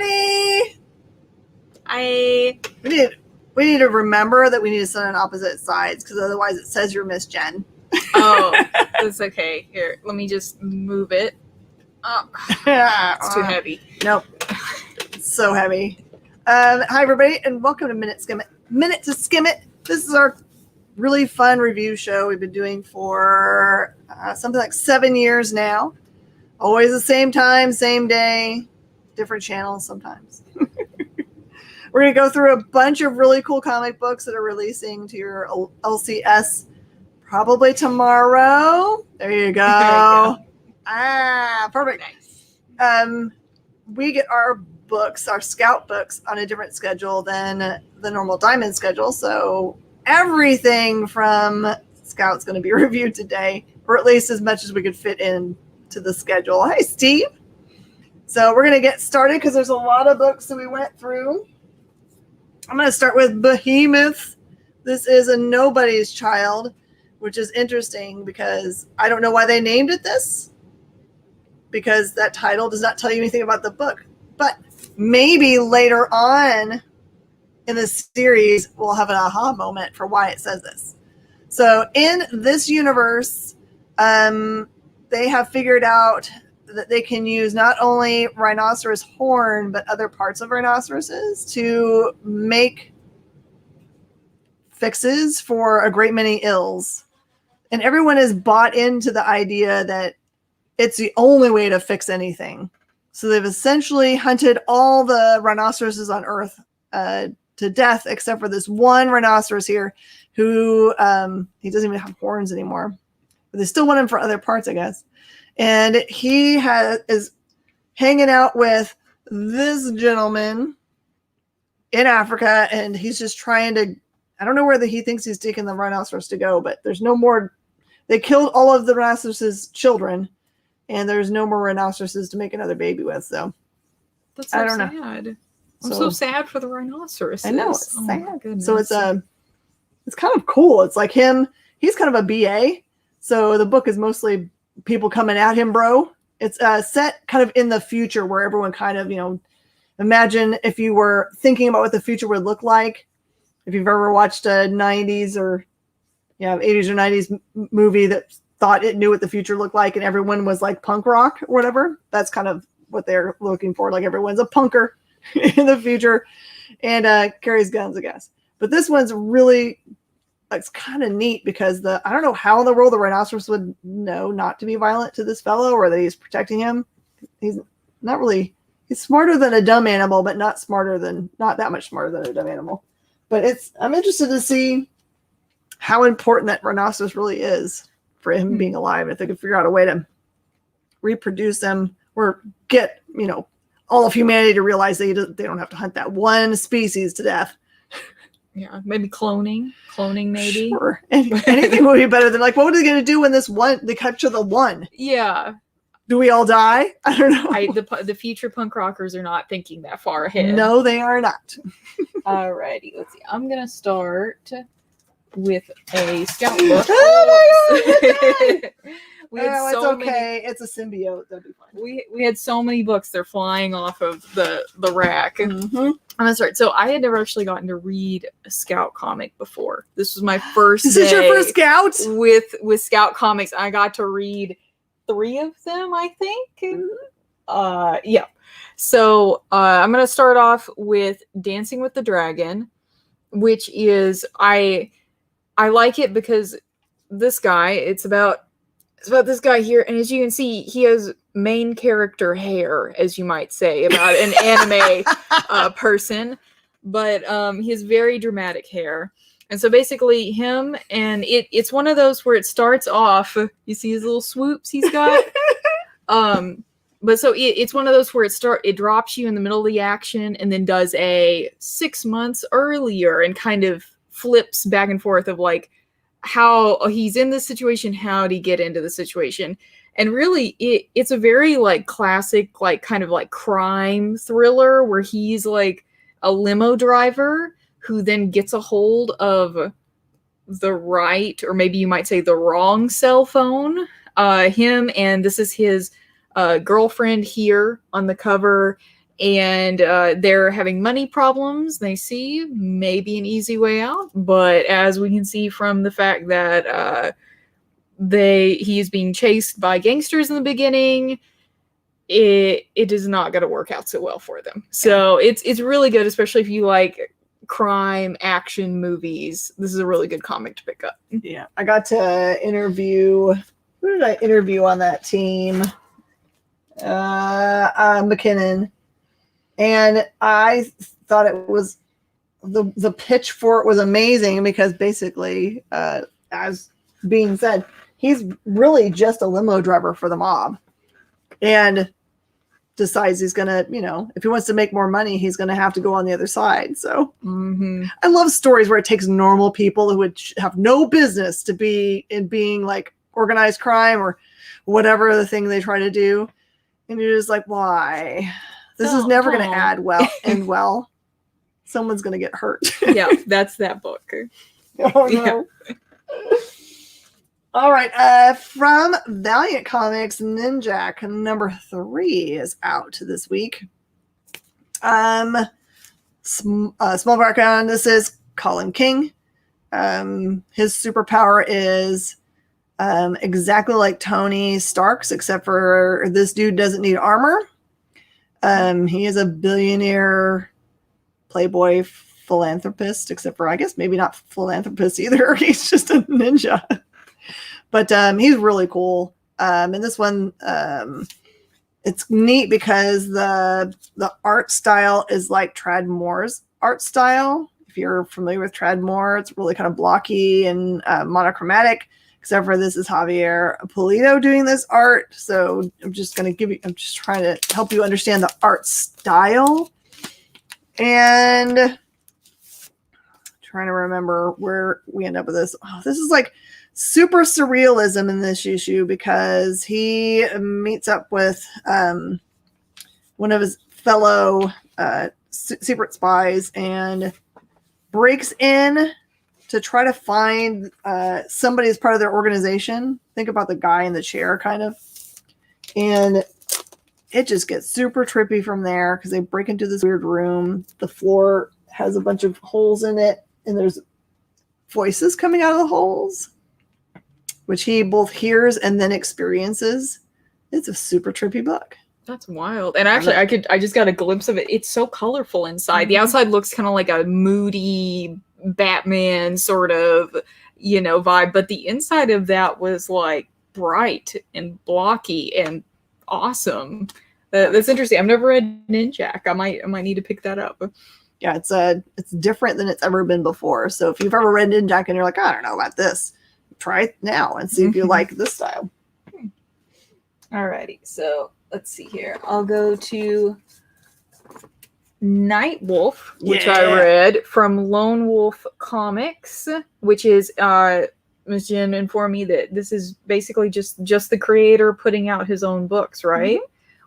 everybody! We need to remember that we need to sit on opposite sides, because otherwise it says you're Miss Jen. Oh, that's okay. Here, let me just move it. Oh, it's too heavy. Nope. It's so heavy. Hi, everybody, and welcome to Minute to Skim It. This is our really fun review show we've been doing for something like 7 years now. Always the same time, same day, different channels sometimes. We're going to go through a bunch of really cool comic books that are releasing to your LCS probably tomorrow. There you go. Perfect. Nice. We get our books, our Scout books, on a different schedule than the normal Diamond schedule. So everything from Scout's going to be reviewed today, or at least as much as we could fit in to the schedule. Hey, Steve. So we're going to get started because there's a lot of books that we went through. I'm going to start with Behemoth. This is a Nobody's Child, which is interesting because I don't know why they named it this, because that title does not tell you anything about the book. But maybe later on in the series, we'll have an aha moment for why it says this. So in this universe, they have figured out that they can use not only rhinoceros horn, but other parts of rhinoceroses to make fixes for a great many ills. And everyone is bought into the idea that it's the only way to fix anything. So they've essentially hunted all the rhinoceroses on Earth to death, except for this one rhinoceros here who he doesn't even have horns anymore. But they still want him for other parts, I guess. And he is hanging out with this gentleman in Africa, and he's just trying to, I don't know where he thinks he's taking the rhinoceros to go, but there's no more. They killed all of the rhinoceroses' children, and there's no more rhinoceroses to make another baby with. So that's so I don't sad. know. I'm so sad for the rhinoceros. I know, it's sad. My goodness. So it's kind of cool. It's like him. He's kind of a BA. So the book is mostly people coming at him, bro. It's set kind of in the future where everyone kind of, imagine if you were thinking about what the future would look like. If you've ever watched a 90s or 80s or 90s movie that thought it knew what the future looked like and everyone was like punk rock or whatever, that's kind of what they're looking for. Like everyone's a punker in the future and carries guns, I guess. But this one's really, it's kind of neat because I don't know how in the world the rhinoceros would know not to be violent to this fellow or that he's protecting him. He's not really, he's smarter than a dumb animal, but not that much smarter than a dumb animal. But I'm interested to see how important that rhinoceros really is for him being alive. If they could figure out a way to reproduce him or get, all of humanity to realize they don't have to hunt that one species to death. Yeah, maybe cloning maybe. Sure. Anything would be better than what are they going to do when they capture the one? Yeah. Do we all die? I don't know. The future punk rockers are not thinking that far ahead. No, they are not. Alrighty, let's see. I'm going to start with a Scout book. Oh my God! It's okay. It's a symbiote. That'd be fine. We had so many books. They're flying off of the rack. Mm-hmm. I'm gonna start. So I had never actually gotten to read a Scout comic before. This was my first. Is this your first Scout? With Scout comics, I got to read 3 of them, I think. Mm-hmm. Yeah. So I'm gonna start off with Dancing with the Dragon, which is I like it because this guy. It's about this guy here, and as you can see, he has main character hair, as you might say, about an anime person, but he has very dramatic hair. And so basically him, and it's one of those where it starts off, you see his little swoops he's got? But so it's one of those where it drops you in the middle of the action and then does a 6 months earlier and kind of flips back and forth of how he's in this situation, how did he get into the situation? And really, it's a very classic, kind of crime thriller where he's a limo driver who then gets a hold of the right, or maybe you might say the wrong cell phone. Him, and this is his girlfriend here on the cover, and they're having money problems. They see maybe an easy way out, but as we can see from the fact that he is being chased by gangsters in the beginning, it is not going to work out so well for them. So it's really good, especially if you like crime action movies. This is a really good comic to pick up. Yeah, I got to interview. Who did I interview on that team? McKinnon, and I thought it was the pitch for it was amazing because basically, as being said, he's really just a limo driver for the mob, and decides he's gonna, if he wants to make more money, he's gonna have to go on the other side. So I love stories where it takes normal people who would have no business to be in being like organized crime or whatever the thing they try to do, and you're just like, why? This is never going to end well. Someone's going to get hurt. Yeah, that's that book. Oh no. Yeah. All right, from Valiant Comics, Ninjak number 3 is out this week. Small background, this is Colin King. His superpower is exactly like Tony Stark's, except for this dude doesn't need armor. He is a billionaire playboy philanthropist, except for I guess maybe not philanthropist either. He's just a ninja. But he's really cool. And this one, it's neat because the art style is like Tradd Moore's art style. If you're familiar with Tradd Moore, it's really kind of blocky and monochromatic. Except for this is Javier Pulido doing this art. So I'm just trying to help you understand the art style. And trying to remember where we end up with this. Oh, this is like super surrealism in this issue because he meets up with one of his fellow secret spies and breaks in to try to find somebody as part of their organization. Think about the guy in the chair, kind of. And it just gets super trippy from there because they break into this weird room. The floor has a bunch of holes in it, and there's voices coming out of the holes, which he both hears and then experiences. It's a super trippy book. That's wild. And actually, I just got a glimpse of it. It's so colorful inside. The outside looks kind of like a moody Batman sort of, vibe, but the inside of that was like bright and blocky and awesome. That's interesting. I've never read Ninjak. I might need to pick that up. Yeah, it's different than it's ever been before. So if you've ever read Ninjak and you're like, I don't know about this, try it now and see if you like this style. Alrighty, so let's see here. I'll go to Nightwolf, which I read from Lone Wolf Comics, which is Ms. Jen informed me that this is basically just the creator putting out his own books, right?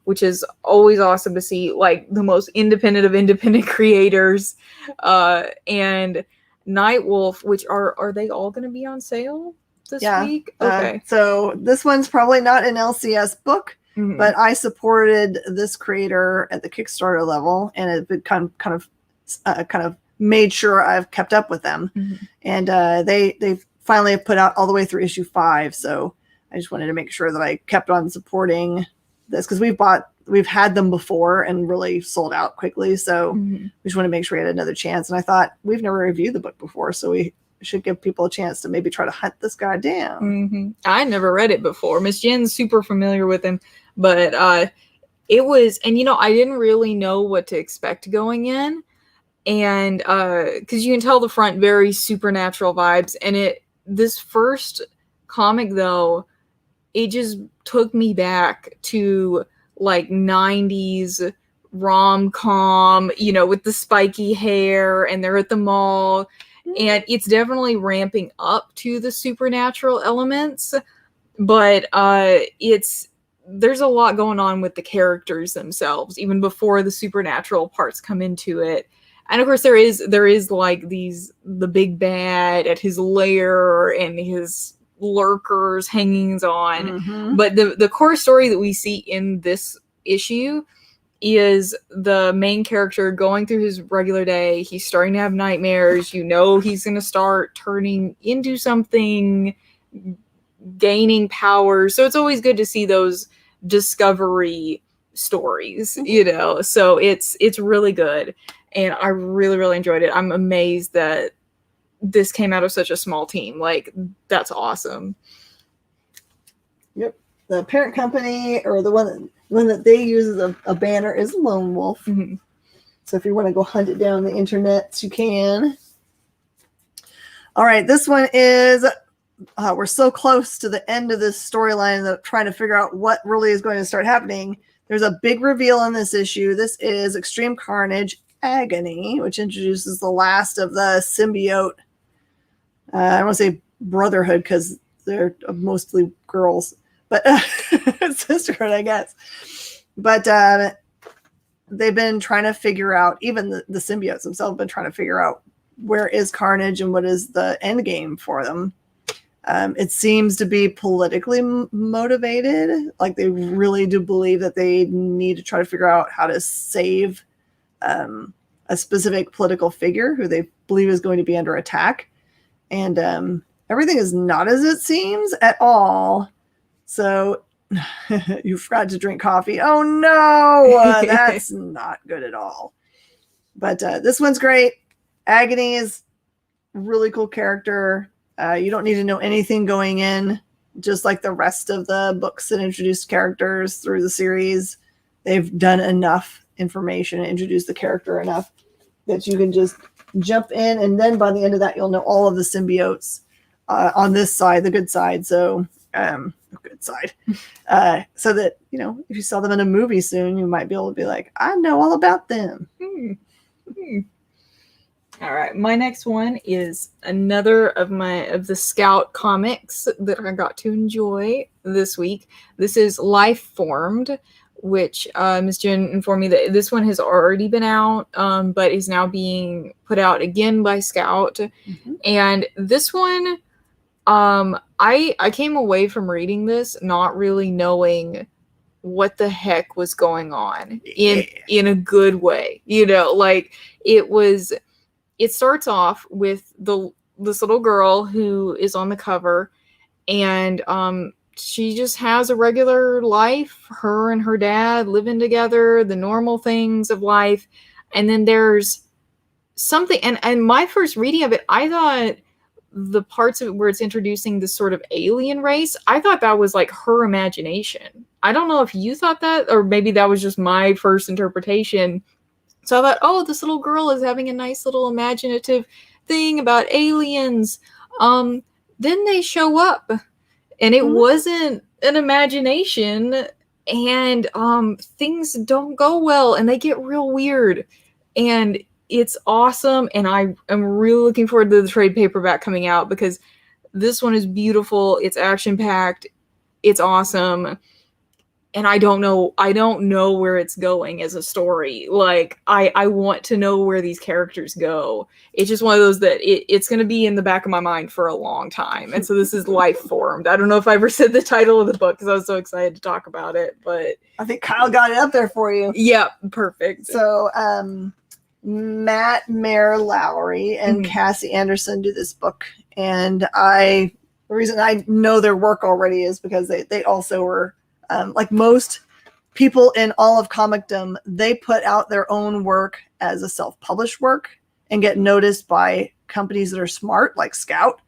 Which is always awesome to see, like the most independent of independent creators. And Nightwolf, which are they all going to be on sale this week? Okay. So this one's probably not an LCS book. But I supported this creator at the Kickstarter level, and it kind of made sure I've kept up with them. And they finally have put out all the way through issue 5. So I just wanted to make sure that I kept on supporting this because we've had them before and really sold out quickly. So we just want to make sure we had another chance. And I thought we've never reviewed the book before, so we should give people a chance to maybe try to hunt this guy down. I never read it before. Miss Jen's super familiar with him. But it was, and I didn't really know what to expect going in. And because you can tell the front very supernatural vibes. And this first comic, though, it just took me back to like 90s rom-com, with the spiky hair, and they're at the mall. And it's definitely ramping up to the supernatural elements. But there's a lot going on with the characters themselves, even before the supernatural parts come into it. And of course there is like the big bad at his lair and his lurkers hangings on. But the core story that we see in this issue is the main character going through his regular day. He's starting to have nightmares. You know he's going to start turning into something, gaining power. So it's always good to see those discovery stories, you know. So it's really good, and I really, really enjoyed it. I'm amazed that this came out of such a small team. Like, that's awesome. Yep. The parent company, or the one that they use as a banner, is Lone Wolf. Mm-hmm. So if you want to go hunt it down on the internet, you can. All right, this one is, we're so close to the end of this storyline of trying to figure out what really is going to start happening. There's a big reveal in this issue. This is Extreme Carnage Agony, which introduces the last of the symbiote. I don't want to say brotherhood because they're mostly girls, but sisterhood, I guess. But they've been trying to figure out, even the symbiotes themselves have been trying to figure out where is Carnage and what is the end game for them. It seems to be politically motivated. Like, they really do believe that they need to try to figure out how to save a specific political figure who they believe is going to be under attack. And everything is not as it seems at all. So you forgot to drink coffee. Oh no, that's not good at all. But this one's great. Agony is a really cool character. You don't need to know anything going in, just like the rest of the books that introduced characters through the series. They've done enough information and introduced the character enough that you can just jump in, and then by the end of that, you'll know all of the symbiotes on this side, the good side. So, good side. So that, you know, if you saw them in a movie soon, you might be able to be like, I know all about them. All right, my next one is another of the Scout comics that I got to enjoy this week. This is Life Formed, which Ms. Jen informed me that this one has already been out, but is now being put out again by Scout. Mm-hmm. And this one, I came away from reading this not really knowing what the heck was going on in a good way. You know, like, it starts off with this little girl who is on the cover, and she just has a regular life, her and her dad living together, the normal things of life. And then there's something, and my first reading of it, I thought the parts of it where it's introducing this sort of alien race, I thought that was like her imagination. I don't know if you thought that, or maybe that was just my first interpretation. So I thought, oh, this little girl is having a nice little imaginative thing about aliens. Then they show up, and it wasn't an imagination, and things don't go well, and they get real weird. And it's awesome, and I am really looking forward to the trade paperback coming out, because this one is beautiful, it's action-packed, it's awesome. And I don't know where it's going as a story. Like, I want to know where these characters go. It's just one of those that it's going to be in the back of my mind for a long time. And so this is Life Formed. I don't know if I ever said the title of the book because I was so excited to talk about it, but I think Kyle got it up there for you. Yeah, perfect. So Matt Mayer Lowry and Cassie Anderson do this book. And the reason I know their work already is because they also were, like most people in all of comicdom, they put out their own work as a self-published work and get noticed by companies that are smart, like Scout.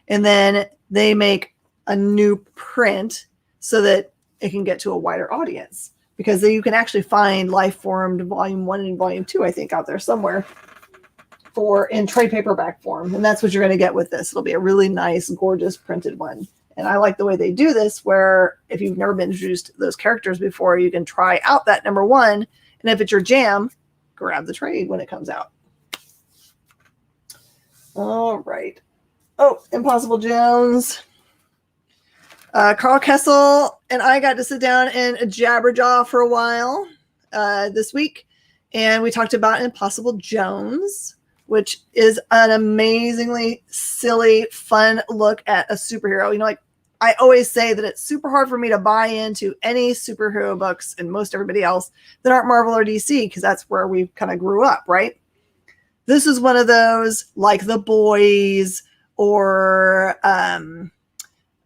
And then they make a new print so that it can get to a wider audience. Because you can actually find Life Formed Volume 1 and Volume 2, I think, out there somewhere in trade paperback form. And that's what you're going to get with this. It'll be a really nice, gorgeous printed one. And I like the way they do this, where if you've never been introduced to those characters before, you can try out that number one. And if it's your jam, grab the trade when it comes out. All right. Oh, Impossible Jones. Carl Kessel and I got to sit down and jabberjaw for a while this week. And we talked about Impossible Jones, which is an amazingly silly, fun look at a superhero. You know, like, I always say that it's super hard for me to buy into any superhero books and most everybody else that aren't Marvel or DC, because that's where we kind of grew up, right? This is one of those, like The Boys or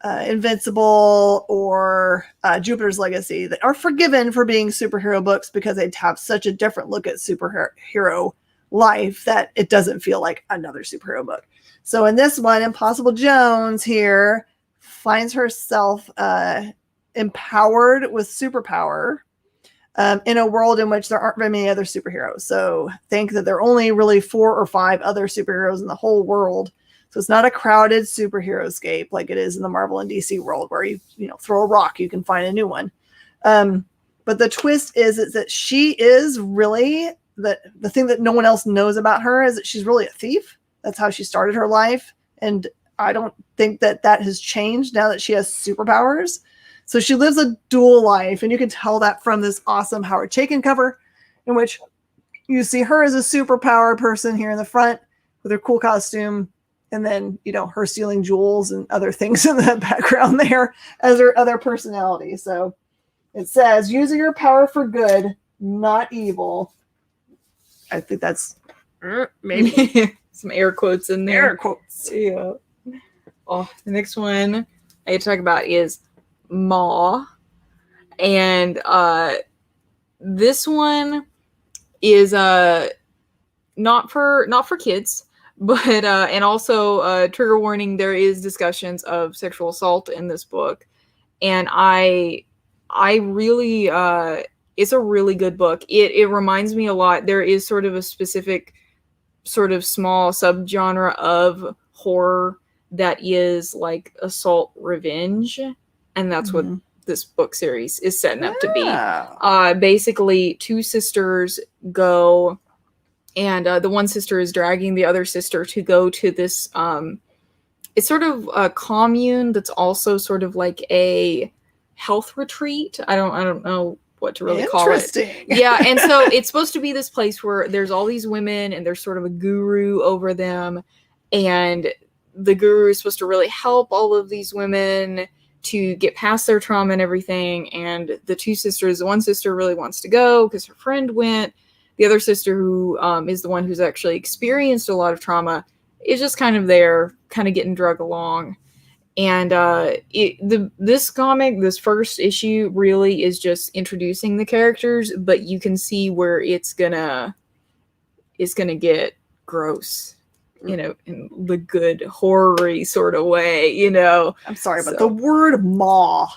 Invincible or Jupiter's Legacy, that are forgiven for being superhero books because they have such a different look at superhero life that it doesn't feel like another superhero book. So in this one, Impossible Jones here finds herself empowered with superpower in a world in which there aren't very many other superheroes. So think that there are only really 4 or 5 other superheroes in the whole world. So it's not a crowded superhero scape like it is in the Marvel and DC world, where you throw a rock, you can find a new one. But the twist is that she is really the thing that no one else knows about her is that she's really a thief. That's how she started her life. And I don't think that has changed now that she has superpowers. So she lives a dual life. And you can tell that from this awesome Howard Chaykin cover, in which you see her as a superpower person here in the front with her cool costume. And then, her stealing jewels and other things in the background there as her other personality. So it says, using your power for good, not evil. I think that's maybe some air quotes in there. Air quotes. Yeah. Oh, the next one I get to talk about is Ma. And this one is not for kids. But and also trigger warning, there is discussions of sexual assault in this book. And I really it's a really good book. It reminds me a lot. There is sort of a specific sort of small subgenre of horror that is like assault revenge, and that's what this book series is setting up to be. Basically 2 sisters go, and the one sister is dragging the other sister to go to this it's sort of a commune that's also sort of like a health retreat. I don't know what to really call it. Yeah, and so it's supposed to be this place where there's all these women and there's sort of a guru over them, and the guru is supposed to really help all of these women to get past their trauma and everything. And the 2 sisters, the one sister really wants to go because her friend went. The other sister, who is the one who's actually experienced a lot of trauma, is just kind of there, kind of getting drug along. And this comic, this first issue, really is just introducing the characters, but you can see where it's gonna get gross, in the good horror-y sort of way, I'm sorry, but the word Ma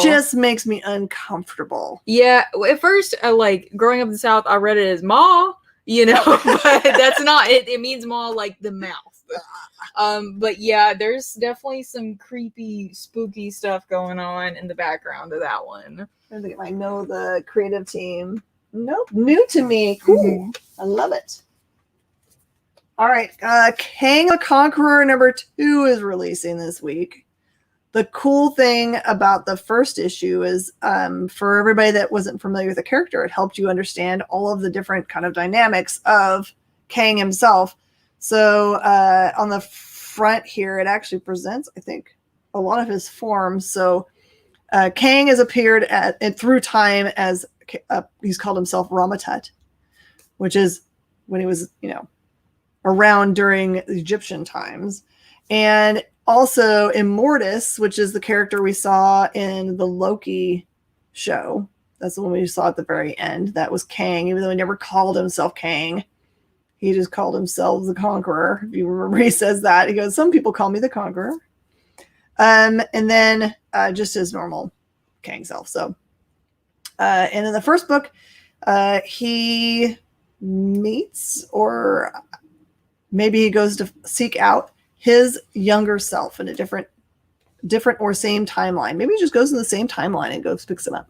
just makes me uncomfortable. Yeah, at first, growing up in the South, I read it as Ma, but that's not it. It means Ma like the mouth. But yeah, there's definitely some creepy, spooky stuff going on in the background of that one. I think I know the creative team. Nope, new to me. Cool. I love it. All right, Kang the Conqueror #2 is releasing this week. The cool thing about the first issue is, for everybody that wasn't familiar with the character, it helped you understand all of the different kind of dynamics of Kang himself. So on the front here, it actually presents, I think, a lot of his forms. So Kang has appeared through time as he's called himself Rama-Tut, which is when he was, around during the Egyptian times. And also Immortus, which is the character we saw in the Loki show. That's the one we saw at the very end. That was Kang, even though he never called himself Kang. He just called himself the Conqueror. If you remember, he says that. He goes, some people call me the Conqueror. And then just his normal Kang self. So, and in the first book, he meets, or maybe he goes to seek out his younger self in a different or same timeline. Maybe he just goes in the same timeline and goes picks him up.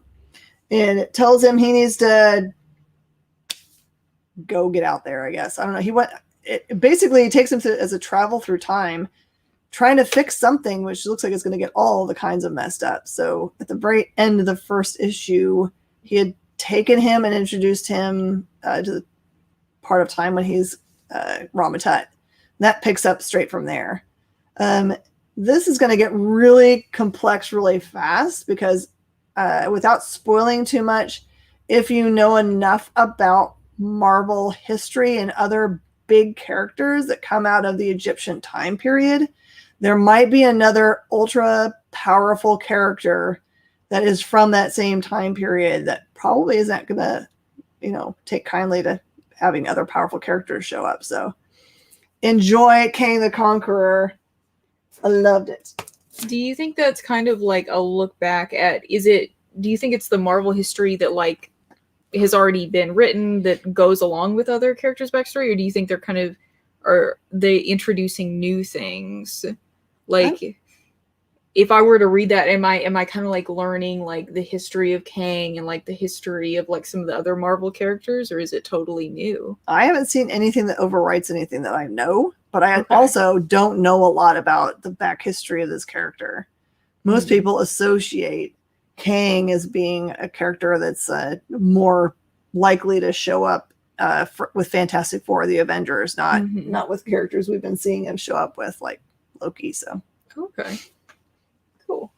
And it tells him he needs to go get out there, I guess. I don't know. It basically takes him as a travel through time, trying to fix something which looks like it's going to get all the kinds of messed up. So at the very end of the first issue, he had taken him and introduced him to the part of time when he's Rama-Tut. That picks up straight from there. this is going to get really complex really fast because without spoiling too much, if you know enough about Marvel history and other big characters that come out of the Egyptian time period, there might be another ultra powerful character that is from that same time period that probably isn't going to, take kindly to having other powerful characters show up. So enjoy Kang the Conqueror. I loved it. Do you think that's kind of like a look back at, do you think it's the Marvel history that like has already been written that goes along with other characters' backstory? Or do you think are they introducing new things? Like, if I were to read that, am I kind of like learning like the history of Kang and like the history of like some of the other Marvel characters, or is it totally new? I haven't seen anything that overwrites anything that I know, but I also don't know a lot about the back history of this character. Most people associate Kang as being a character that's more likely to show up with Fantastic Four, the Avengers, not with characters we've been seeing him show up with, like Loki. So okay. Cool.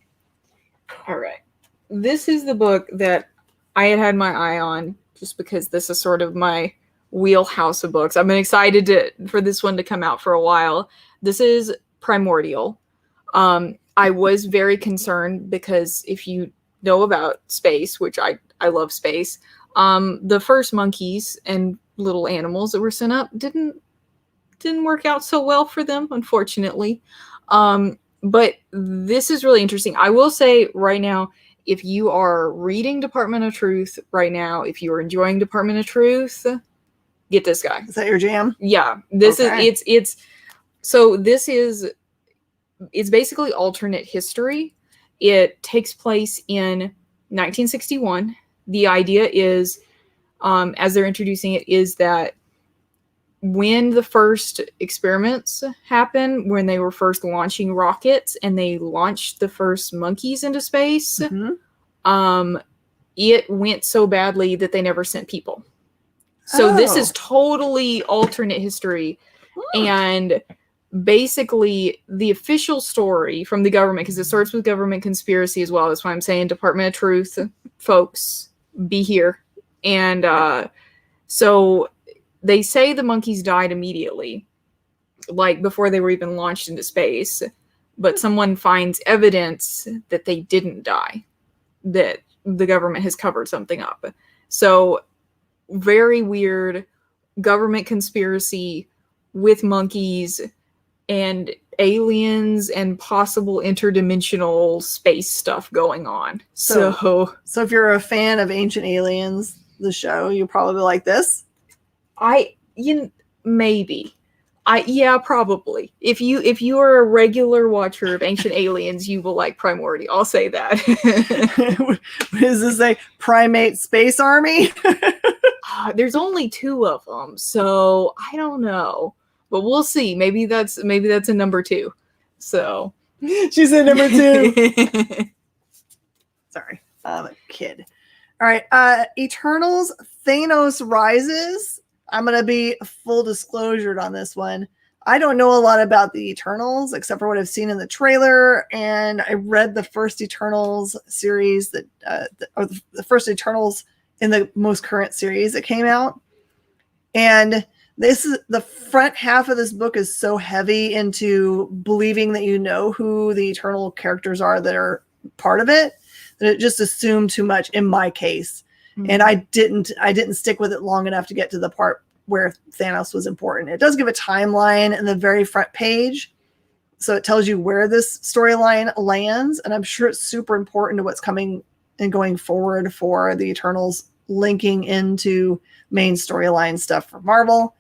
All right. This is the book that I had my eye on just because this is sort of my wheelhouse of books. I've been excited for this one to come out for a while. This is Primordial. I was very concerned because if you know about space, which I love space, the first monkeys and little animals that were sent up didn't work out so well for them, unfortunately. But this is really interesting. I will say right now, if you are reading Department of Truth right now, if you are enjoying Department of Truth, get this guy. Is that your jam? Yeah. This is it's basically alternate history. It takes place in 1961. The idea is, as they're introducing it, is that when the first experiments happened, when they were first launching rockets and they launched the first monkeys into space, it went so badly that they never sent people. So this is totally alternate history. And basically the official story from the government, because it starts with government conspiracy as well. That's why I'm saying Department of Truth, folks, be here. And so they say the monkeys died immediately, like before they were even launched into space, but someone finds evidence that they didn't die, that the government has covered something up. So very weird government conspiracy with monkeys and aliens and possible interdimensional space stuff going on. So if you're a fan of Ancient Aliens, the show, you probably like this. Probably. If you are a regular watcher of Ancient Aliens, you will like Primordial. I'll say that. What does this say? Primate Space Army? There's only 2 of them, so I don't know, but we'll see. Maybe that's a number 2. So she said number 2. Sorry, I'm a kid. All right, Eternals, Thanos Rises. I'm going to be full disclosure on this one. I don't know a lot about the Eternals except for what I've seen in the trailer, and I read the first Eternals series or the first Eternals in the most current series that came out. And this is the front half of this book is so heavy into believing that you know who the Eternal characters are that are part of it, that it just assumed too much in my case. And I didn't stick with it long enough to get to the part where Thanos was important. It does give a timeline in the very front page, so it tells you where this storyline lands, and I'm sure it's super important to what's coming and going forward for the Eternals, linking into main storyline stuff for Marvel.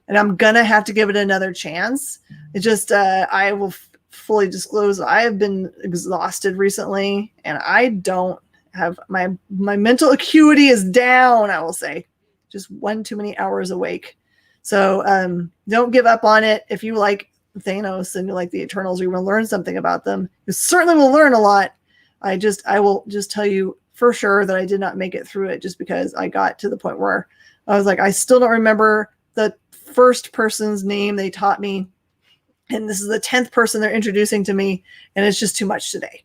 And I'm gonna have to give it another chance. It just I will fully disclose I have been exhausted recently, and I don't have my mental acuity is down, I will say. Just one too many hours awake. So don't give up on it. If you like Thanos and you like the Eternals, or you want to learn something about them, you certainly will learn a lot. I will just tell you for sure that I did not make it through it just because I got to the point where I was like, I still don't remember the first person's name they taught me. And this is the 10th person they're introducing to me, and it's just too much today.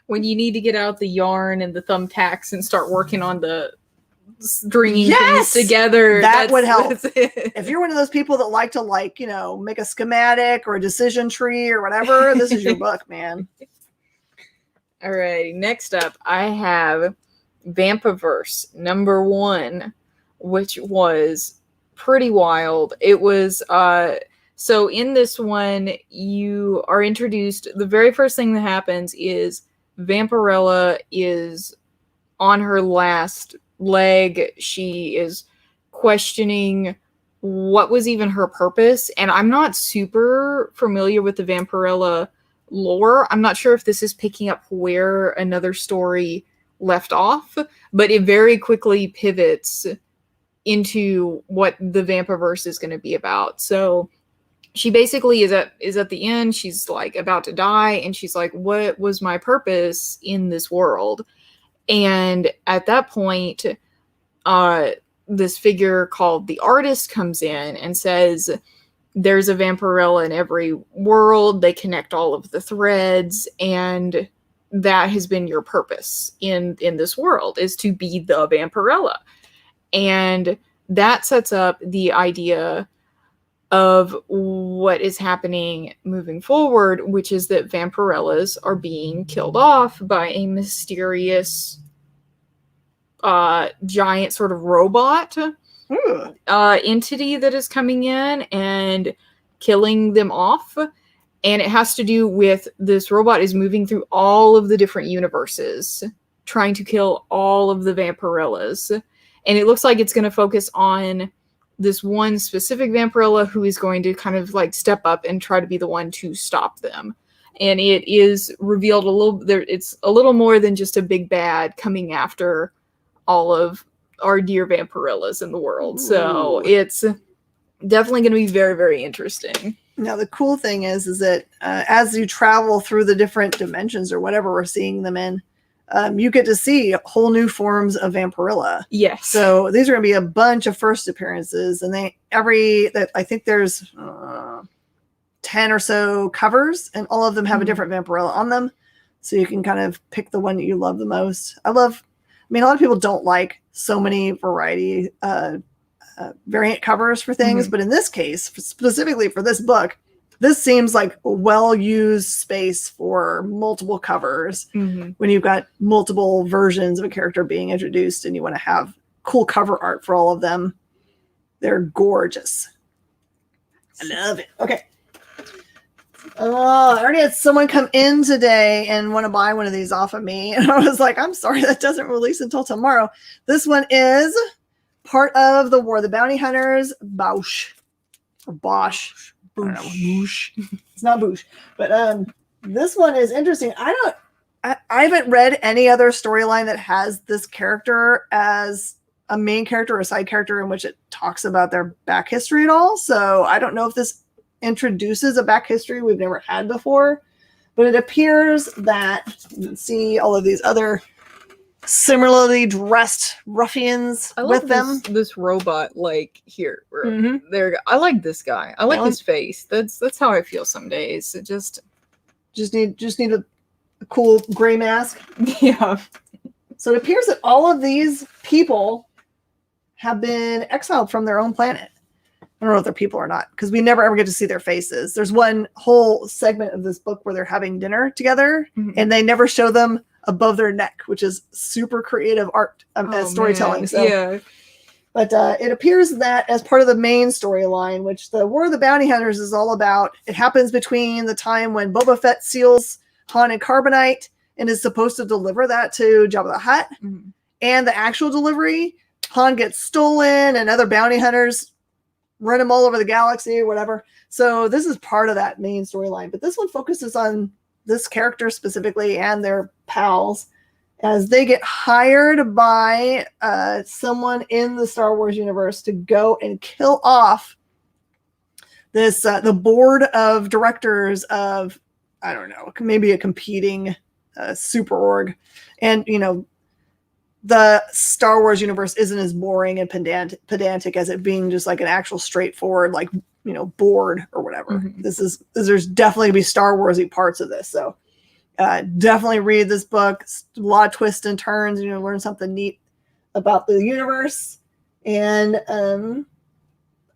When you need to get out the yarn and the thumbtacks and start working on the stringing Yes! things together, That would help. that's it. If you're one of those people that like to, like, you know, make a schematic or a decision tree or whatever, this is your book, man. All right, next up, I have Vampaverse #1, which was pretty wild. It was so in this one, you are introduced. The very first thing that happens is Vampirella is on her last leg. She is questioning what was even her purpose, and I'm not super familiar with the Vampirella lore. I'm not sure if this is picking up where another story left off, but it very quickly pivots into what the Vampaverse is going to be about. So she basically is at the end. She's like about to die, and she's like, what was my purpose in this world? And at that point, this figure called the Artist comes in and says, there's a Vampirella in every world. They connect all of the threads, and that has been your purpose in this world, is to be the Vampirella. And that sets up the idea of what is happening moving forward, which is that Vampirellas are being killed off by a mysterious giant sort of robot entity that is coming in and killing them off. And it has to do with this robot is moving through all of the different universes, trying to kill all of the Vampirellas. And it looks like it's going to focus on this one specific Vampirella who is going to kind of like step up and try to be the one to stop them. And it is revealed a little there. It's a little more than just a big bad coming after all of our dear Vampirellas in the world. Ooh. So it's definitely going to be very, very interesting. Now, the cool thing is that as you travel through the different dimensions or whatever we're seeing them in, you get to see whole new forms of Vampirella. Yes. So these are going to be a bunch of first appearances, and I think there's 10 or so covers, and all of them have a different Vampirella on them. So you can kind of pick the one that you love the most. I mean, a lot of people don't like so many variety variant covers for things, but in this case, specifically for this book, this seems like a well-used space for multiple covers when you've got multiple versions of a character being introduced and you want to have cool cover art for all of them. They're gorgeous. I love it. Okay. Oh, I already had someone come in today and want to buy one of these off of me. And I was like, I'm sorry, that doesn't release until tomorrow. This one is part of the War of the Bounty Hunters, Bosch. Or Bosch. I don't know, Boosh. It's not Boosh. But this one is interesting. I haven't read any other storyline that has this character as a main character or a side character in which it talks about their back history at all. So I don't know if this introduces a back history we've never had before. But it appears that you can see all of these other similarly dressed ruffians with them. This robot, like here, there. I like this guy. I like his face. That's how I feel some days. It just need a cool gray mask. Yeah. So it appears that all of these people have been exiled from their own planet. I don't know if they're people or not, because we never ever get to see their faces. There's one whole segment of this book where they're having dinner together, and they never show them above their neck, which is super creative art storytelling. Man. So, yeah. But it appears that as part of the main storyline, which the War of the Bounty Hunters is all about, it happens between the time when Boba Fett seals Han in carbonite and is supposed to deliver that to Jabba the Hutt, and the actual delivery. Han gets stolen, and other bounty hunters run him all over the galaxy or whatever. So this is part of that main storyline. But this one focuses on this character specifically and their pals as they get hired by someone in the Star Wars universe to go and kill off this the board of directors of, I don't know, maybe a competing super org. And, you know, the Star Wars universe isn't as boring and pedantic as it being just like an actual straightforward, like bored or whatever. Mhm. There's definitely gonna be Star Warsy parts of this. So definitely read this book. It's a lot of twists and turns. Learn something neat about the universe. And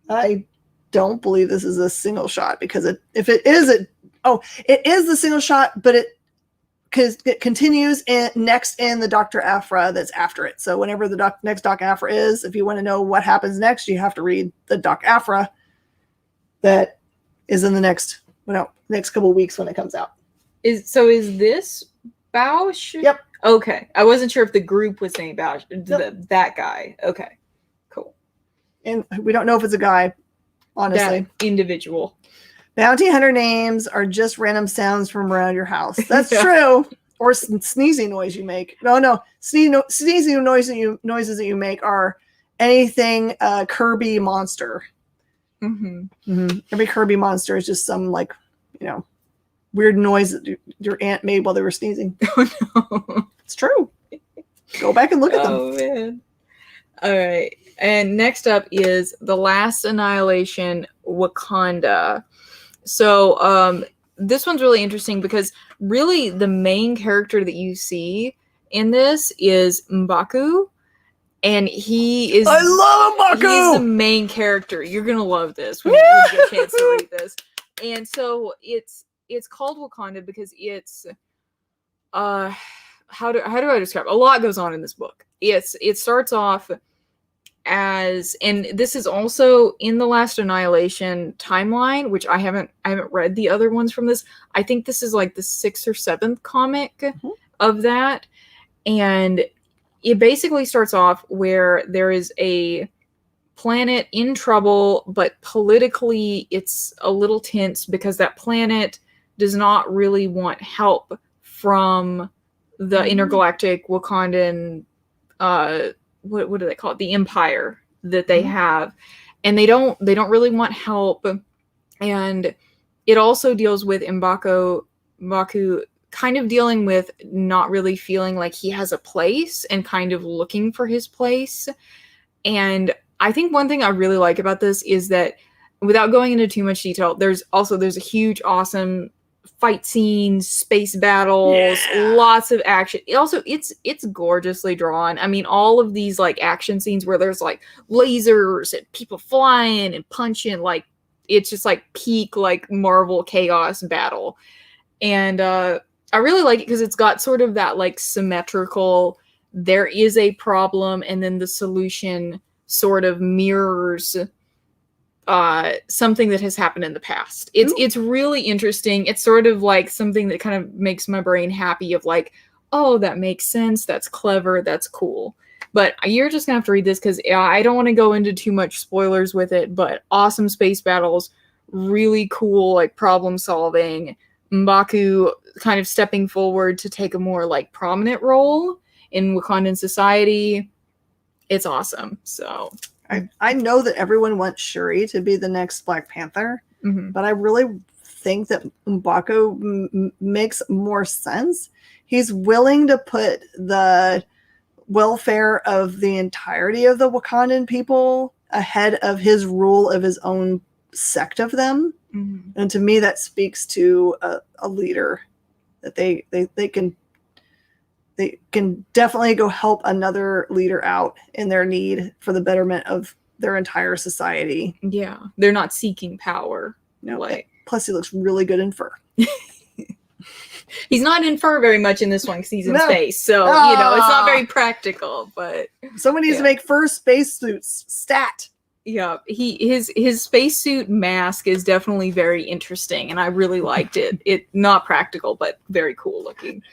I don't believe this is a single shot, because if it is, it is the single shot, but it continues next in the Dr. Aphra that's after it. So whenever the next Doc Aphra is, if you want to know what happens next, you have to read the Doc Aphra that is in the next couple of weeks when it comes out. Is this Bausch? Yep. Okay. I wasn't sure if the group was saying Bausch. Yep. That guy. Okay. Cool. And we don't know if it's a guy, honestly. That individual. Bounty hunter names are just random sounds from around your house. That's Yeah. true. Or sneezing noise you make. No. Sneezing noises that you make are anything Kirby monster. Mm-hmm. Every Kirby monster is just some weird noise that your aunt made while they were sneezing. Oh no. It's true. Go back and look at them. Oh man. All right. And next up is The Last Annihilation, Wakanda. So this one's really interesting because really the main character that you see in this is M'Baku. And he is... I love M'Baku! He's the main character. You're going to love this when you get a chance to read this. And so it's called Wakanda because it's... how do I describe it? A lot goes on in this book. It starts off as, and this is also in the Last Annihilation timeline, which I haven't read the other ones from this. I think this is like the 6th or 7th comic of that. And it basically starts off where there is a planet in trouble, but politically it's a little tense because that planet does not really want help from the intergalactic Wakandan what do they call it? The empire that they have. And they don't really want help. And it also deals with M'Baku kind of dealing with not really feeling like he has a place and kind of looking for his place. And I think one thing I really like about this is that, without going into too much detail, there's a huge, awesome fight scenes, space battles, lots of action. Also, it's gorgeously drawn. I mean, all of these like action scenes where there's like lasers and people flying and punching, like it's just like peak like Marvel chaos battle. And I really like it because it's got sort of that like symmetrical, there is a problem and then the solution sort of mirrors something that has happened in the past. It's really interesting. It's sort of like something that kind of makes my brain happy of like, oh, that makes sense. That's clever. That's cool. But you're just gonna have to read this because I don't want to go into too much spoilers with it, but awesome space battles, really cool, like problem solving. M'Baku kind of stepping forward to take a more like prominent role in Wakandan society. It's awesome. So I know that everyone wants Shuri to be the next Black Panther, but I really think that M'Baku makes more sense. He's willing to put the welfare of the entirety of the Wakandan people ahead of his rule of his own sect of them. And to me, that speaks to a leader that they can definitely go help another leader out in their need for the betterment of their entire society. Yeah, they're not seeking power. No, plus he looks really good in fur. He's not in fur very much in this one because he's in space, so it's not very practical. But someone needs to make fur spacesuits stat. Yeah, his spacesuit mask is definitely very interesting, and I really liked it. It not practical, but very cool looking.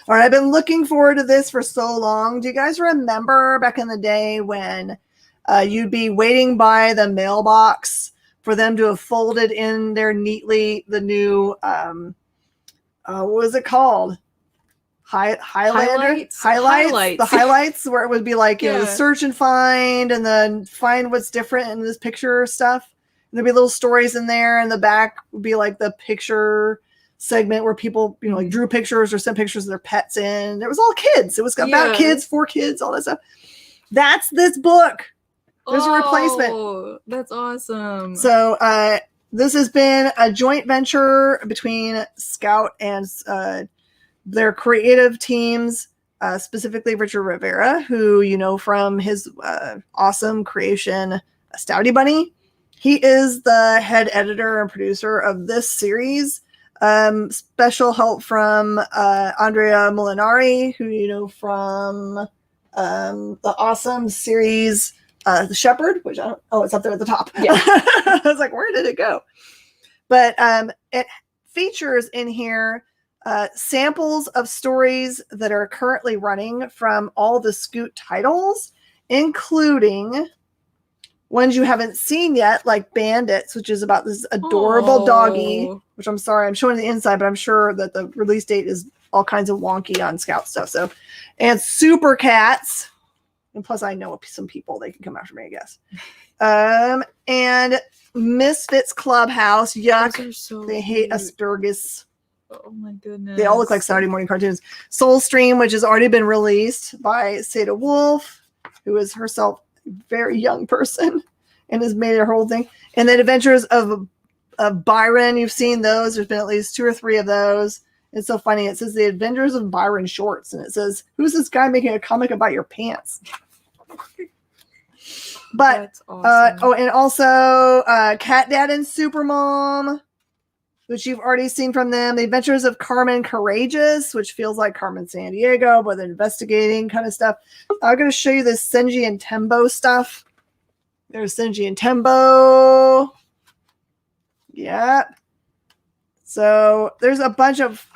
All right, I've been looking forward to this for so long. Do you guys remember back in the day when you'd be waiting by the mailbox for them to have folded in there neatly the new, what was it called? Highlights. The highlights where it would be like, search and then find what's different in this picture stuff. And there'd be little stories in there, and the back would be like the picture segment where people, like drew pictures or sent pictures of their pets in. It was all kids. It was about kids, for kids, all that stuff. That's this book. There's a replacement. Oh, that's awesome. So this has been a joint venture between Scout and their creative teams, specifically Richard Rivera, who you know from his awesome creation, Stouty Bunny. He is the head editor and producer of this series. Special help from Andrea Molinari, who you know from the awesome series The Shepherd, which it's up there at the top. Yeah. I was like, where did it go? But it features in here samples of stories that are currently running from all the Scoot titles, including ones you haven't seen yet, like Bandits, which is about this adorable doggy, which I'm sorry, I'm showing the inside, but I'm sure that the release date is all kinds of wonky on Scout stuff. So, and Super Cats. And plus I know some people, they can come after me, I guess. And Misfits Clubhouse. Yuck. So they hate Aspergus. Oh my goodness. They all look like Saturday morning cartoons. Soulstream, which has already been released by Seda Wolf, who is herself a very young person and has made her whole thing. And then Adventures of Byron, you've seen those. There's been at least 2 or 3 of those. It's so funny. It says The Adventures of Byron Shorts, and it says, who's this guy making a comic about your pants? But that's awesome. And also Cat Dad and Supermom, which you've already seen from them. The Adventures of Carmen Courageous, which feels like Carmen Sandiego, but investigating kind of stuff. I'm going to show you this Senji and Tembo stuff. There's Senji and Tembo. Yeah. So there's a bunch of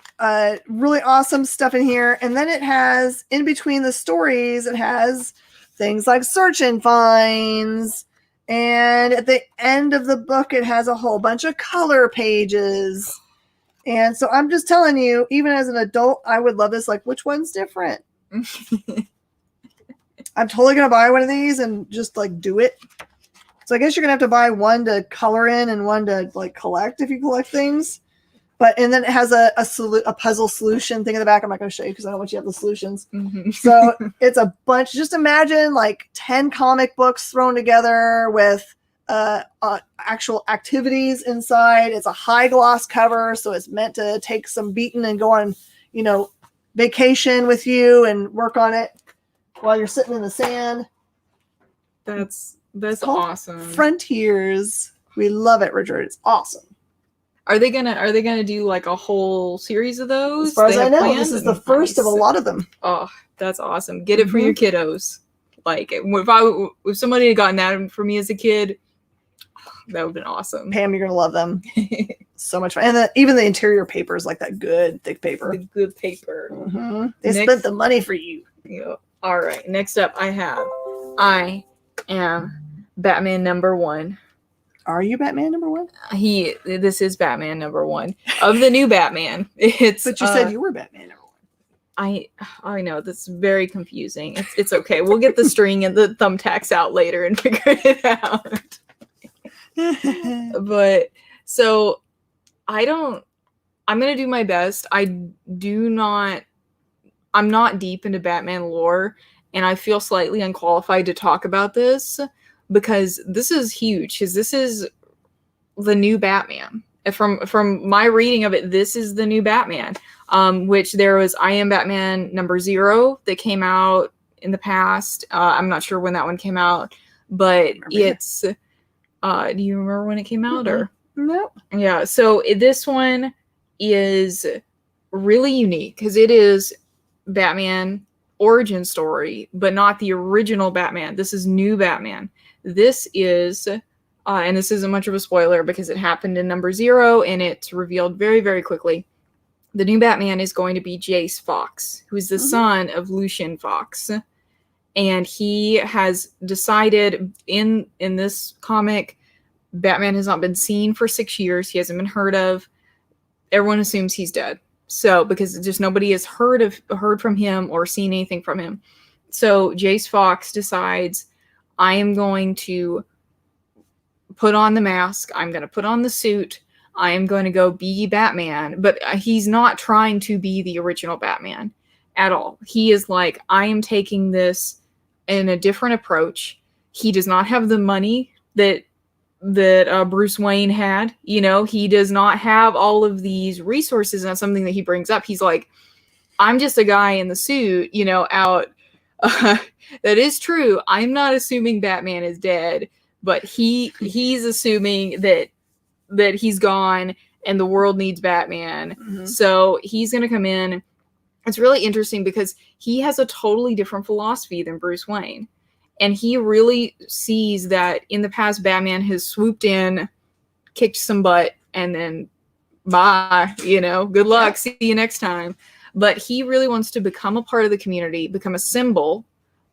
really awesome stuff in here. And then it has, in between the stories, it has things like search and finds. And at the end of the book, it has a whole bunch of color pages. And so I'm just telling you, even as an adult, I would love this. Like, which one's different? I'm totally going to buy one of these and just like do it. So I guess you're going to have to buy one to color in and one to like collect if you collect things. But, and then it has a puzzle solution thing in the back. I'm not going to show you because I don't want you to have the solutions. Mm-hmm. So it's a bunch. Just imagine like 10 comic books thrown together with actual activities inside. It's a high gloss cover. So it's meant to take some beating and go on, you know, vacation with you and work on it while you're sitting in the sand. That's awesome. Frontiers. We love it, Richard. It's awesome. Are they gonna do like a whole series of those? As far as I know, this is the first of a lot of them. Oh, that's awesome! Get it for your kiddos. Like if somebody had gotten that for me as a kid, that would have been awesome. Pam, you're gonna love them. So much fun, and even the interior paper is like that good thick paper. The good paper. Mm-hmm. They spent the money for you. Yeah. All right. Next up, I am Batman #1. Are you Batman #1? This is Batman #1 of the new Batman. It's but you said you were Batman #1. I know that's very confusing. It's okay. We'll get the string and the thumbtacks out later and figure it out. But so I'm gonna do my best. I'm not deep into Batman lore, and I feel slightly unqualified to talk about this. Because this is huge. Because this is the new Batman. From my reading of it, this is the new Batman. Which there was I Am Batman #0 that came out in the past. I'm not sure when that one came out, but it's. Do you remember when it came out or no? Yeah. So this one is really unique because it is Batman origin story, but not the original Batman. This is new Batman. This is, and this isn't much of a spoiler because it happened in #0 and it's revealed very, very quickly. The new Batman is going to be Jace Fox, who is the son of Lucian Fox. And he has decided in this comic, Batman has not been seen for 6 years. He hasn't been heard of. Everyone assumes he's dead. So, because just nobody has heard from him or seen anything from him. So Jace Fox decides, I am going to put on the mask. I'm going to put on the suit. I am going to go be Batman. But he's not trying to be the original Batman at all. He is like, I am taking this in a different approach. he does not have the money that Bruce Wayne had. You know, he does not have all of these resources, and that's something that he brings up. He's like, I'm just a guy in the suit, you know, out. That is true. I'm not assuming Batman is dead, but he's assuming that he's gone and the world needs Batman. Mm-hmm. So he's going to come in. It's really interesting because he has a totally different philosophy than Bruce Wayne. And he really sees that in the past, Batman has swooped in, kicked some butt, and then bye, you know, good luck. See you next time. But he really wants to become a part of the community, become a symbol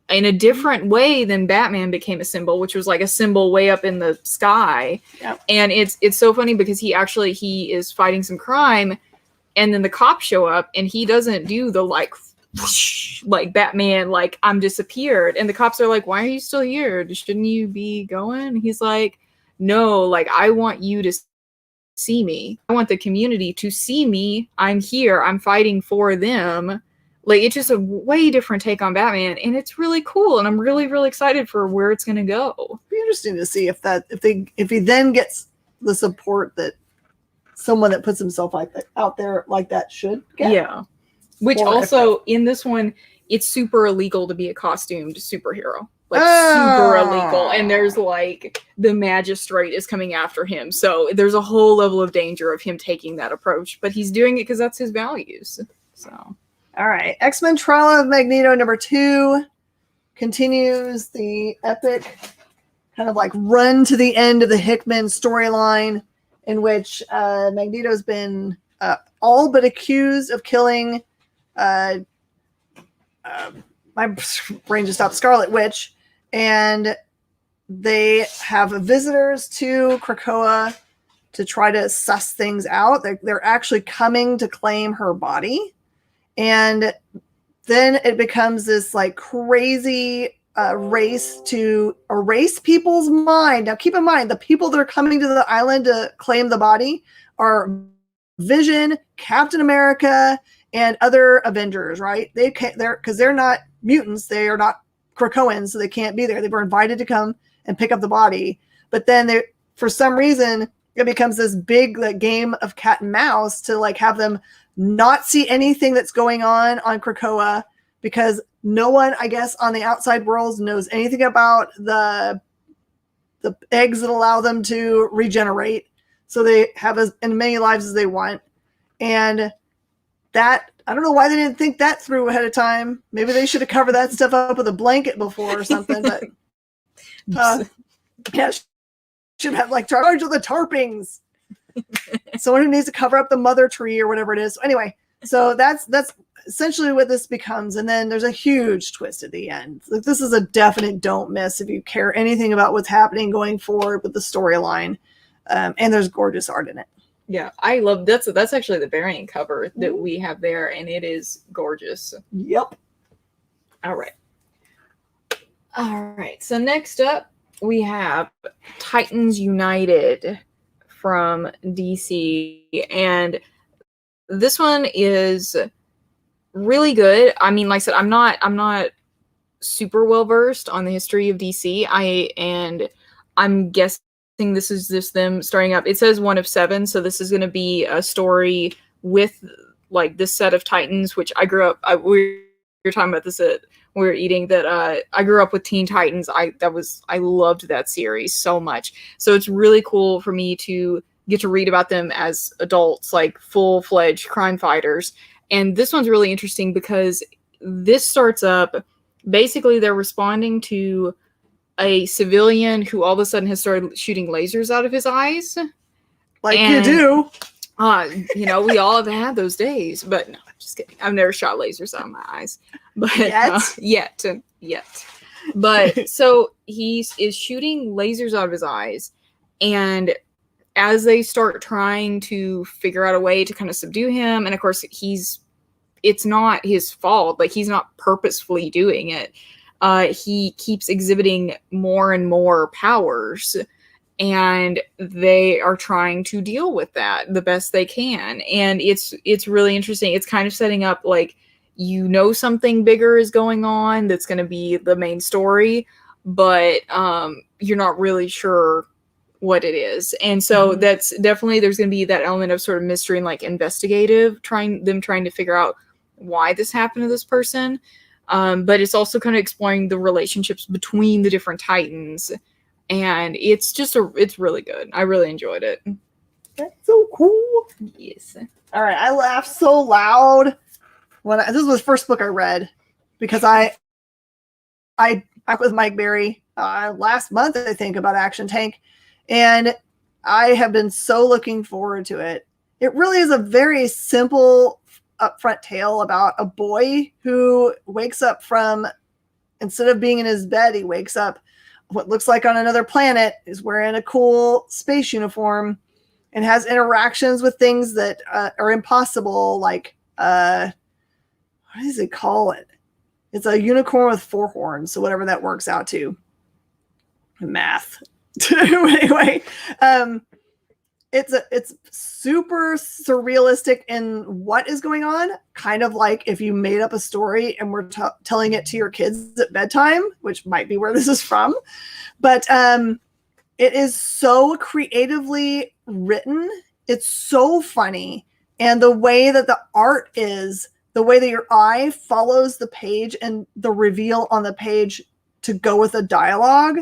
in a different way than Batman became a symbol, which was like a symbol way up in the sky. Yep. And it's so funny because he is fighting some crime, and then the cops show up, and he doesn't do the like whoosh, like Batman, like I'm disappeared. And the cops are like, why are you still here? Shouldn't you be going? And he's like, no, like I want you to see me. I want the community to see me. I'm here. I'm fighting for them. Like, it's just a way different take on Batman, and it's really cool, and I'm really, really excited for where it's going to go. It'd be interesting to see if he then gets the support that someone that puts himself like that out there like that should get. Yeah. Which also, in this one, it's super illegal to be a costumed superhero. Like, super illegal. And there's, like, the magistrate is coming after him. So there's a whole level of danger of him taking that approach. But he's doing it because that's his values. So... All right. X-Men Trial of Magneto #2 continues the epic kind of like run to the end of the Hickman storyline in which Magneto's been all but accused of killing my brain just stopped, Scarlet Witch, and they have visitors to Krakoa to try to suss things out. They're actually coming to claim her body. And then it becomes this like crazy race to erase people's mind. Now, keep in mind, the people that are coming to the island to claim the body are Vision, Captain America, and other Avengers, right? They're not mutants. They are not Krakoans, so they can't be there. They were invited to come and pick up the body. But then for some reason, it becomes this big like game of cat and mouse to like have them not see anything that's going on Krakoa, because no one, I guess, on the outside world knows anything about the eggs that allow them to regenerate. So they have as many lives as they want. And that, I don't know why they didn't think that through ahead of time. Maybe they should have covered that stuff up with a blanket before or something. But yeah, should have like charge of the tarpings. Someone who needs to cover up the mother tree or whatever it is. So anyway, so that's essentially what this becomes. And then there's a huge twist at the end. Like, this is a definite don't miss if you care anything about what's happening going forward with the storyline. And there's gorgeous art in it. Yeah, I love that's actually the variant cover that we have there, and it is gorgeous. Yep. All right. So next up, we have Titans United from DC, and this one is really good. I mean, like I said, I'm not super well versed on the history of DC. I'm guessing this is just them starting up. It says 1 of 7, so this is going to be a story with like this set of Titans, which I grew up. We were talking about this at we were eating that. I grew up with Teen Titans. I loved that series so much. So it's really cool for me to get to read about them as adults, like full-fledged crime fighters. And this one's really interesting because this starts up. Basically, they're responding to a civilian who all of a sudden has started shooting lasers out of his eyes. Like you do. We all have had those days. But no, I'm just kidding. I've never shot lasers out of my eyes. But yet. But so he is shooting lasers out of his eyes. And as they start trying to figure out a way to kind of subdue him, and of course it's not his fault. Like, he's not purposefully doing it. He keeps exhibiting more and more powers, and they are trying to deal with that the best they can. And it's really interesting. It's kind of setting up like, something bigger is going on that's going to be the main story, but you're not really sure what it is. And so that's definitely, there's going to be that element of sort of mystery and like investigative, trying to figure out why this happened to this person. But it's also kind of exploring the relationships between the different Titans. And it's just it's really good. I really enjoyed it. That's so cool. Yes. All right. I laughed so loud when this was the first book I read, because I with Mike Berry last month, I think, about Action Tank. And I have been so looking forward to it. It really is a very simple upfront tale about a boy who wakes up from, instead of being in his bed, he wakes up what looks like on another planet, is wearing a cool space uniform and has interactions with things that are impossible. Like, what does it call it? It's a unicorn with 4 horns. So whatever that works out to. Math. Anyway, it's super surrealistic in what is going on, kind of like if you made up a story and were telling it to your kids at bedtime, which might be where this is from. But it is so creatively written. It's so funny. And the way that the art is, the way that your eye follows the page and the reveal on the page to go with the dialogue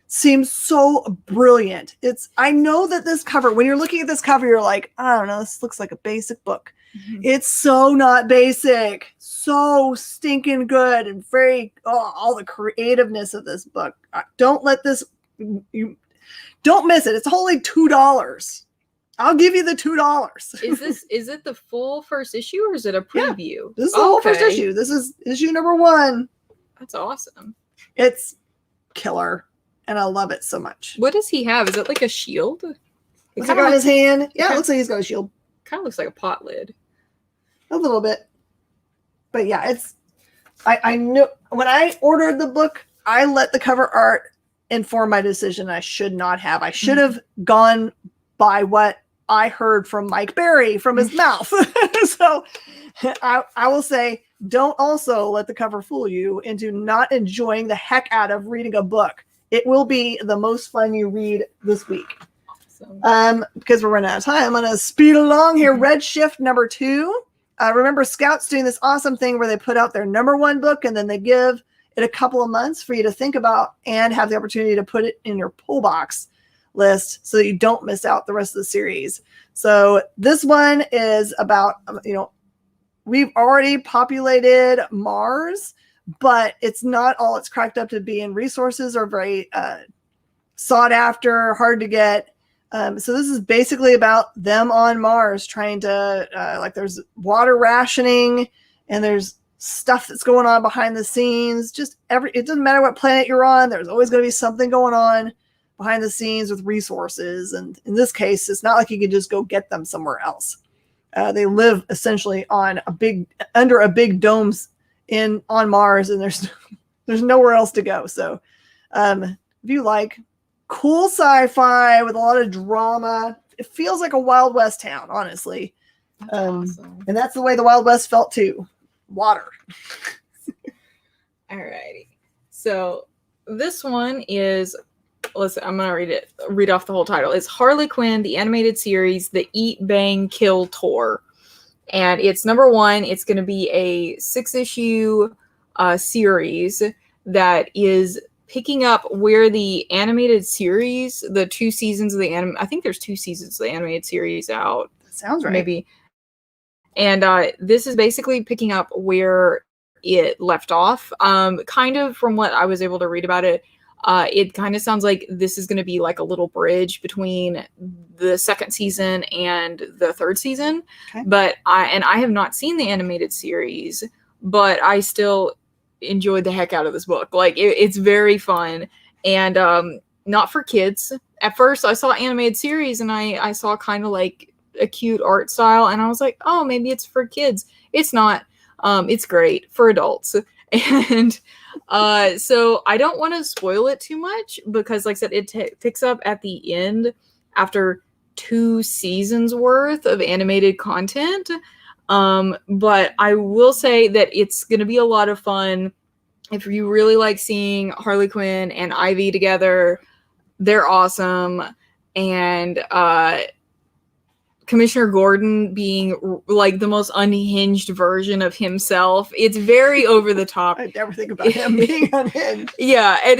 seems so brilliant. I know that this cover, when you're looking at this cover, you're like, I don't know, this looks like a basic book. It's so not basic, so stinking good, and very, all the creativeness of this book. Don't let this, you don't miss it. It's only $2. I'll give you the $2. Is it the full first issue, or is it a preview? Yeah, this is the whole first issue. This is issue number 1. That's awesome. It's killer. And I love it so much. What does he have? Is it like a shield? Looks like on his hand. Yeah, it looks like he's got a shield. Kind of looks like a pot lid. A little bit. But yeah, I knew when I ordered the book, I let the cover art inform my decision. I should not have. I should have gone by what I heard from Mike Berry from his mouth. So I will say, don't also let the cover fool you into not enjoying the heck out of reading a book. It will be the most fun you read this week. Awesome. Because we're running out of time, I'm going to speed along here. Red Shift number 2. Remember, Scout's doing this awesome thing where they put out their number 1 book and then they give it a couple of months for you to think about and have the opportunity to put it in your pull box list so that you don't miss out the rest of the series. So this one is about, we've already populated Mars, but it's not all it's cracked up to be, and resources are very sought after, hard to get. So this is basically about them on Mars trying to, there's water rationing and there's stuff that's going on behind the scenes. It doesn't matter what planet you're on. There's always going to be something going on behind the scenes with resources. And in this case, it's not like you can just go get them somewhere else. They live essentially on under a big dome on Mars, and there's nowhere else to go. So if you like cool sci-fi with a lot of drama, it feels like a Wild West town, honestly. That's awesome. And that's the way the Wild West felt too. Water. Alrighty. So this one is, listen, I'm gonna read off the whole title. It's Harley Quinn, the animated series, the Eat, Bang, Kill tour. And it's number 1. It's going to be a 6-issue series that is picking up where the animated series, the 2 seasons of I think there's 2 seasons of the animated series out. That sounds right. Maybe. And this is basically picking up where it left off. Kind of from what I was able to read about it, it kind of sounds like this is going to be like a little bridge between the 2nd season and the 3rd season. Okay. But I have not seen the animated series, but I still enjoyed the heck out of this book. Like it's very fun and not for kids. At first I saw animated series and I saw kind of like a cute art style and I was like, oh, maybe it's for kids. It's not. It's great for adults. And so I don't want to spoil it too much because, like I said, it picks up at the end after 2 seasons worth of animated content. But I will say that it's going to be a lot of fun. If you really like seeing Harley Quinn and Ivy together, they're awesome. And Commissioner Gordon being like the most unhinged version of himself. It's very over the top. I never think about him being unhinged. Yeah, and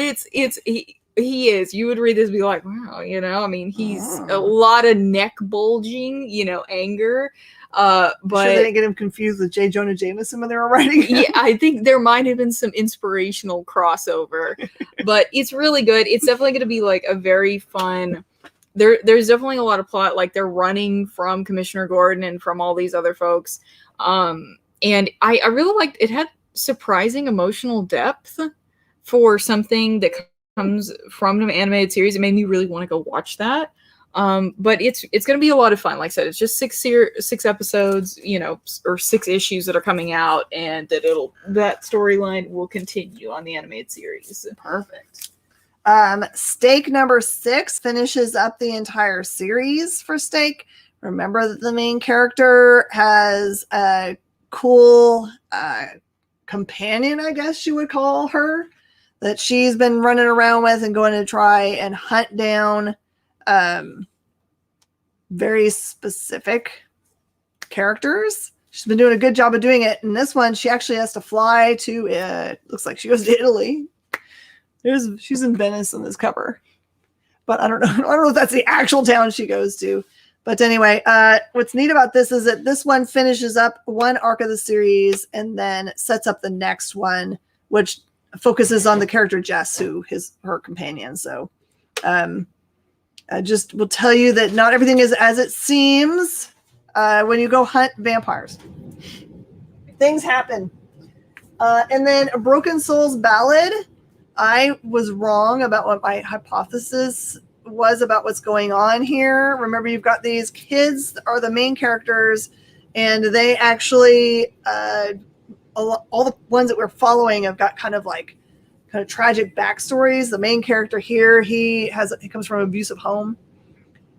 he is. You would read this and be like, wow, you know, I mean, he's a lot of neck bulging, you know, anger. But sure they didn't get him confused with J. Jonah Jameson when they were writing him. Yeah, I think there might have been some inspirational crossover, but it's really good. It's definitely going to be like a very fun. There's definitely a lot of plot. Like they're running from Commissioner Gordon and from all these other folks. And I really liked it. Had surprising emotional depth for something that comes from an animated series. It made me really want to go watch that. But it's going to be a lot of fun. Like I said, it's just six episodes, you know, or 6 issues that are coming out, and that storyline will continue on the animated series. Perfect. Stake number 6 finishes up the entire series for Stake. Remember that the main character has a cool companion, I guess you would call her, that she's been running around with and going to try and hunt down very specific characters. She's been doing a good job of doing it. In this one, she actually has to fly to, looks like she goes to Italy. She's in Venice on this cover, but I don't know. I don't know if that's the actual town she goes to. But anyway, what's neat about this is that this one finishes up one arc of the series and then sets up the next one, which focuses on the character Jess, who is her companion. So I just will tell you that not everything is as it seems when you go hunt vampires. Things happen. And then A Broken Souls Ballad. I was wrong about what my hypothesis was about what's going on here. Remember, you've got these kids that are the main characters, and they actually, all the ones that we're following have got kind of tragic backstories. The main character here, he comes from an abusive home,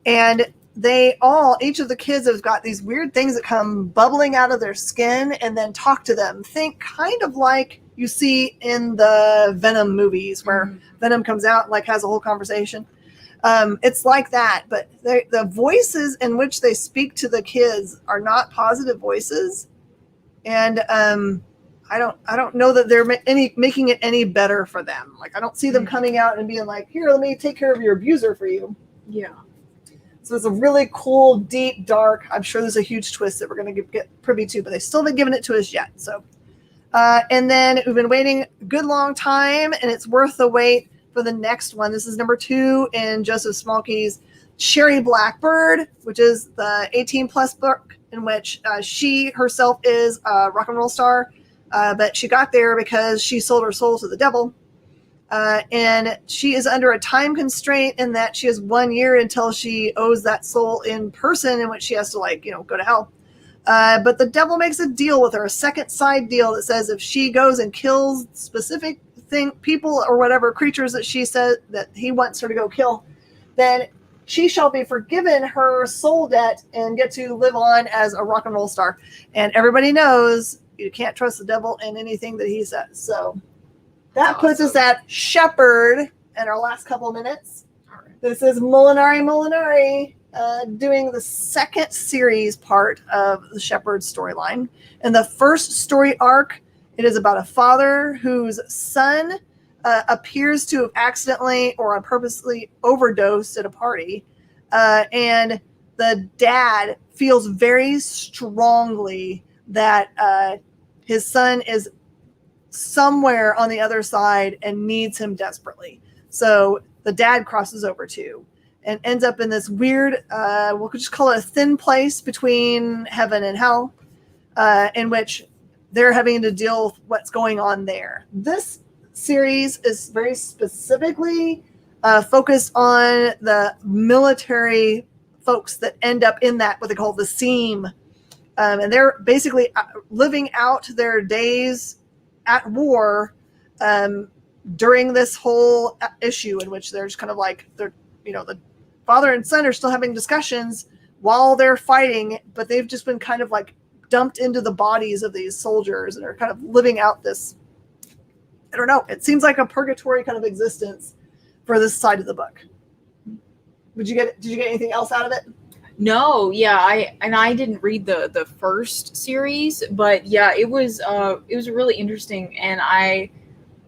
and each of the kids have got these weird things that come bubbling out of their skin and then talk to them. Think kind of like you see in the Venom movies where Venom comes out and has a whole conversation. It's like that, but the voices in which they speak to the kids are not positive voices. And I don't know that they're making it any better for them. I don't see them coming out and being like, here, let me take care of your abuser for you. Yeah. So it's a really cool, deep, dark. I'm sure there's a huge twist that we're going to get privy to, but they still haven't given it to us yet. So, and then we've been waiting a good long time, and it's worth the wait for the next one. This is number 2 in Joseph Smolke's Cherry Blackbird, which is the 18-plus book in which she herself is a rock and roll star, but she got there because she sold her soul to the devil. And she is under a time constraint in that she has 1 year until she owes that soul in person, in which she has to go to hell. But the devil makes a deal with her, a second side deal that says if she goes and kills specific people or whatever creatures that she said that he wants her to go kill, then she shall be forgiven her soul debt and get to live on as a rock and roll star. And everybody knows you can't trust the devil in anything that he says. So that puts us at Shepherd in our last couple of minutes. All right. This is Molinari doing the second series part of the Shepherd storyline. In the first story arc, it is about a father whose son appears to have accidentally or unpurposely overdosed at a party. And the dad feels very strongly that his son is somewhere on the other side and needs him desperately. So the dad crosses over too and ends up in this weird, we'll just call it a thin place between heaven and hell, in which they're having to deal with what's going on there. This series is very specifically focused on the military folks that end up in that, what they call the seam. And they're basically living out their days at war during this whole issue, in which there's kind of the father and son are still having discussions while they're fighting, but they've just been kind of dumped into the bodies of these soldiers and are kind of living out this I don't know. It seems like a purgatory kind of existence for this side of the book. Did you get anything else out of it? No, yeah, I didn't read the first series, but yeah, it was really interesting, and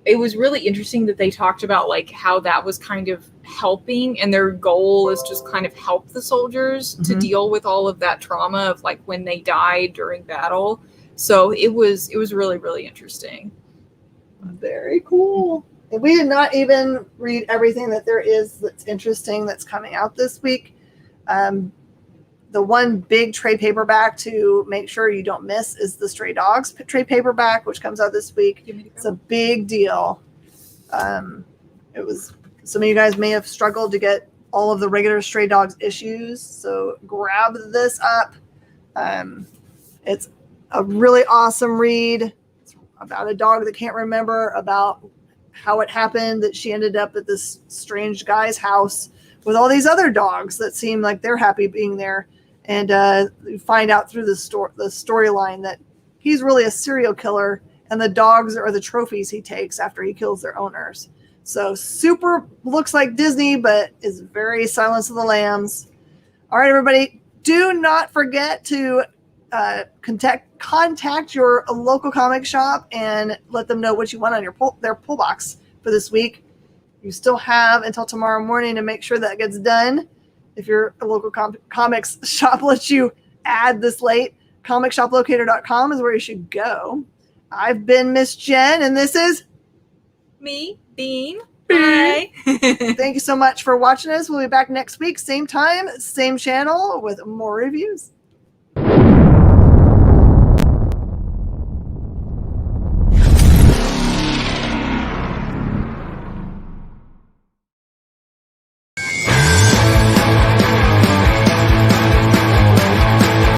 it was really interesting that they talked about like how that was kind of helping, and their goal is just kind of help the soldiers to deal with all of that trauma of like when they died during battle. So it was really, really interesting. Very cool. And we did not even read everything that there is that's interesting that's coming out this week. The one big trade paperback to make sure you don't miss is the Stray Dogs trade paperback, which comes out this week. It's a big deal. It was, some of you guys may have struggled to get all of the regular Stray Dogs issues, so grab this up. It's a really awesome read. It's about a dog that can't remember, about how it happened that she ended up at this strange guy's house with all these other dogs that seem like they're happy being there. And you find out through the storyline that he's really a serial killer, and the dogs are the trophies he takes after he kills their owners. So super looks like Disney, but is very Silence of the Lambs. All right, everybody, do not forget to contact your local comic shop and let them know what you want on their pull box for this week. You still have until tomorrow morning to make sure that gets done. If your local comics shop lets you add this late, comicshoplocator.com is where you should go. I've been Miss Jen, and this is me, Bean. Bye. Thank you so much for watching us. We'll be back next week, same time, same channel, with more reviews.